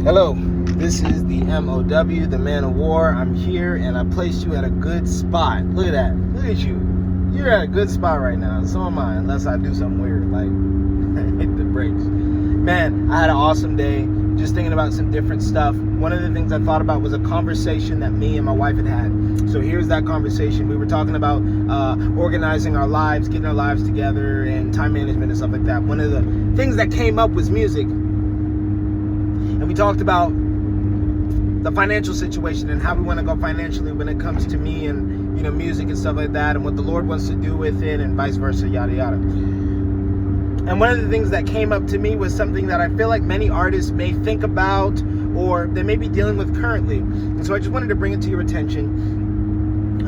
Hello, this is the MOW, the Man of War. I'm here and I placed you at a good spot. Look at that. Look at you. You're at a good spot right now. So am I, unless I do something weird, like hit the brakes. Man, I had an awesome day just thinking about some different stuff. One of the things I thought about was a conversation that me and my wife had. So here's that conversation. We were talking about organizing our lives, getting our lives together, and time management and stuff like that. One of the things that came up was music. And we talked about the financial situation and how we want to go financially when it comes to me and, you know, music and stuff like that, and what the Lord wants to do with it, and vice versa, yada yada. And one of the things that came up to me was something that I feel like many artists may think about or they may be dealing with currently. And so I just wanted to bring it to your attention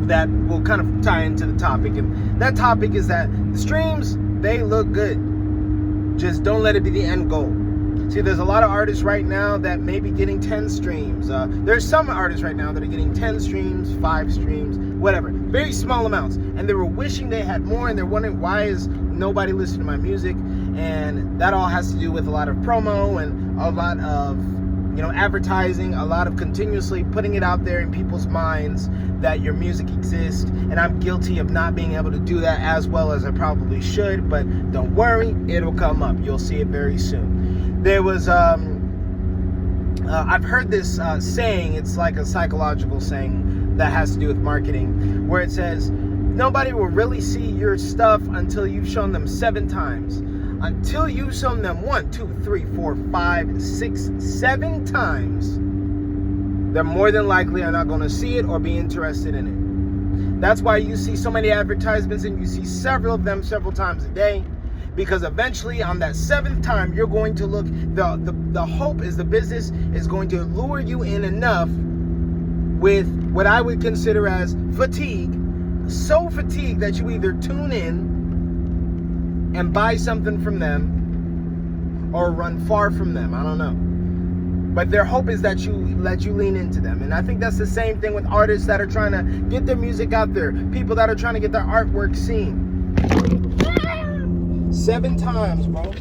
that will kind of tie into the topic. And that topic is that the streams, they look good. Just don't let it be the end goal. See, there's a lot of artists right now that may be getting 10 streams. There's some artists right now that are getting 10 streams, 5 streams, whatever. Very small amounts. And they were wishing they had more, and they're wondering, why is nobody listening to my music? And that all has to do with a lot of promo and a lot of, you know, advertising, a lot of continuously putting it out there in people's minds that your music exists. And I'm guilty of not being able to do that as well as I probably should, but don't worry, it'll come up. You'll see it very soon. There was, I've heard this saying, it's like a psychological saying that has to do with marketing, where it says, nobody will really see your stuff until you've shown them 7 times. Until you've shown them 1, 2, 3, 4, 5, 6, 7 times, they're more than likely are not going to see it or be interested in it. That's why you see so many advertisements, and you see several of them several times a day. Because eventually on that 7th time, you're going to look, the hope is the business is going to lure you in enough with what I would consider as fatigue. So fatigued that you either tune in and buy something from them or run far from them. I don't know. But their hope is that you lean into them. And I think that's the same thing with artists that are trying to get their music out there. People that are trying to get their artwork seen. 7 times, bro.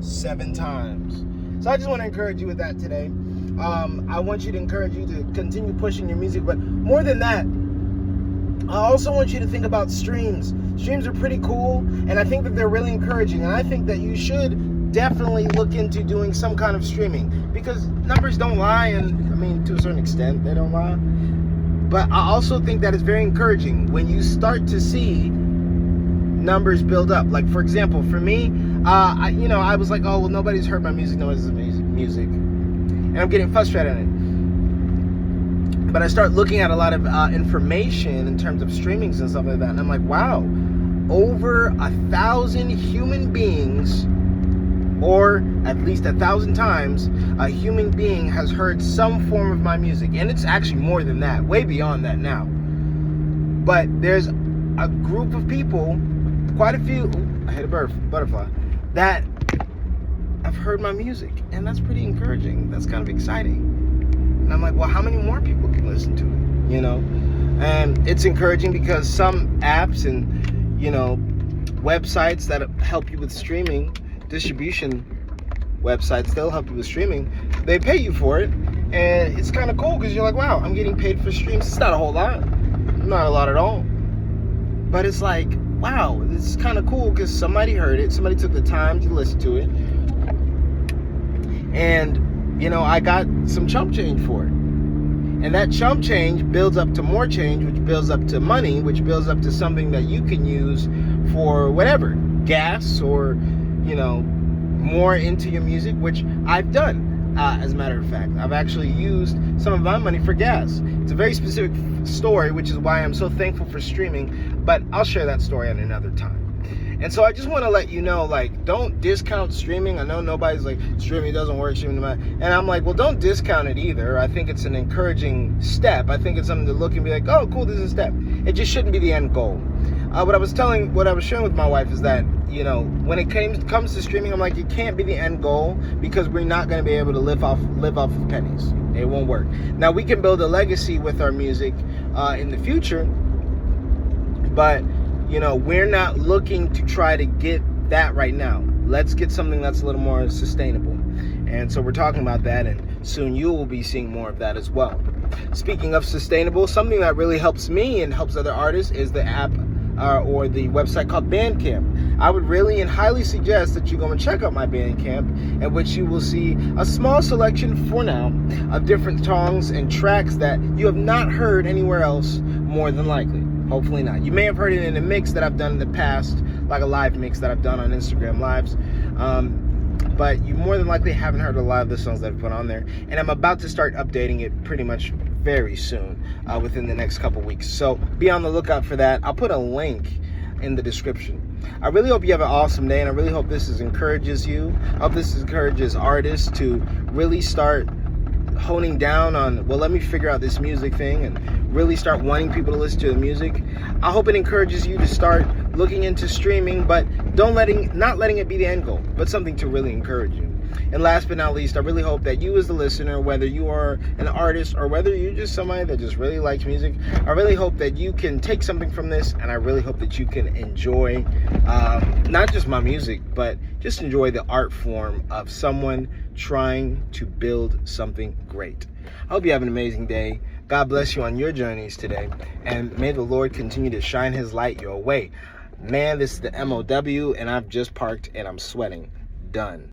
7 times. So I just want to encourage you with that today. I want you to encourage you to continue pushing your music. But more than that, I also want you to think about streams. Streams are pretty cool, and I think that they're really encouraging. And I think that you should definitely look into doing some kind of streaming, because numbers don't lie, and I mean, to a certain extent, they don't lie. But I also think that it's very encouraging when you start to see numbers build up. Like, for example, for me, I was like, oh, well, nobody's heard my music, nobody's music, and I'm getting frustrated at it. But I start looking at a lot of information in terms of streamings and stuff like that, and I'm like, wow, over 1,000 human beings, or at least 1,000 times, a human being has heard some form of my music. And it's actually more than that, way beyond that now. But there's a group of people, quite a few, I hit a butterfly, that have heard my music. And that's pretty encouraging. That's kind of exciting. And I'm like, well, how many more people can listen to it? You know? And it's encouraging because some apps and, you know, websites that help you with streaming, distribution websites, they'll help you with streaming. They pay you for it. And it's kind of cool because you're like, wow, I'm getting paid for streams. It's not a whole lot. Not a lot at all. But it's like, wow, this is kind of cool because somebody heard it. Somebody took the time to listen to it. And, you know, I got some chump change for it. And that chump change builds up to more change, which builds up to money, which builds up to something that you can use for whatever. Gas or, you know, more into your music, which I've done. As a matter of fact, I've actually used some of my money for gas. It's a very specific story, which is why I'm so thankful for streaming, but I'll share that story at another time. And so I just want to let you know, like, don't discount streaming. I know nobody's like, streaming doesn't work, and I'm like, well, don't discount it either. I think it's an encouraging step. I think it's something to look and be like, oh, cool, this is a step. It just shouldn't be the end goal. What I was sharing with my wife is that, you know, when it comes to streaming, I'm like, it can't be the end goal because we're not going to be able to live off of pennies. It won't work. Now, we can build a legacy with our music in the future, but, you know, we're not looking to try to get that right now. let's get something that's a little more sustainable. And so we're talking about that, and soon you will be seeing more of that as well. Speaking of sustainable, something that really helps me and helps other artists is the app or the website called Bandcamp. I would really and highly suggest that you go and check out my Bandcamp, in which you will see a small selection for now of different songs and tracks that you have not heard anywhere else, more than likely. Hopefully not. You may have heard it in a mix that I've done in the past, like a live mix that I've done on Instagram Lives. But you more than likely haven't heard a lot of the songs that I've put on there. And I'm about to start updating it pretty much very soon, within the next couple weeks. So be on the lookout for that. I'll put a link in the description. I really hope you have an awesome day, and I really hope this encourages you. I hope this encourages artists to really start honing down on, well, let me figure out this music thing, and really start wanting people to listen to the music. I hope it encourages you to start looking into streaming, but not letting it be the end goal, but something to really encourage you. And last but not least, I really hope that you as the listener, whether you are an artist or whether you're just somebody that just really likes music, I really hope that you can take something from this, and I really hope that you can enjoy not just my music, but just enjoy the art form of someone trying to build something great. I hope you have an amazing day. God bless you on your journeys today, and may the Lord continue to shine his light your way. Man, this is the MOW, and I've just parked and I'm sweating. Done.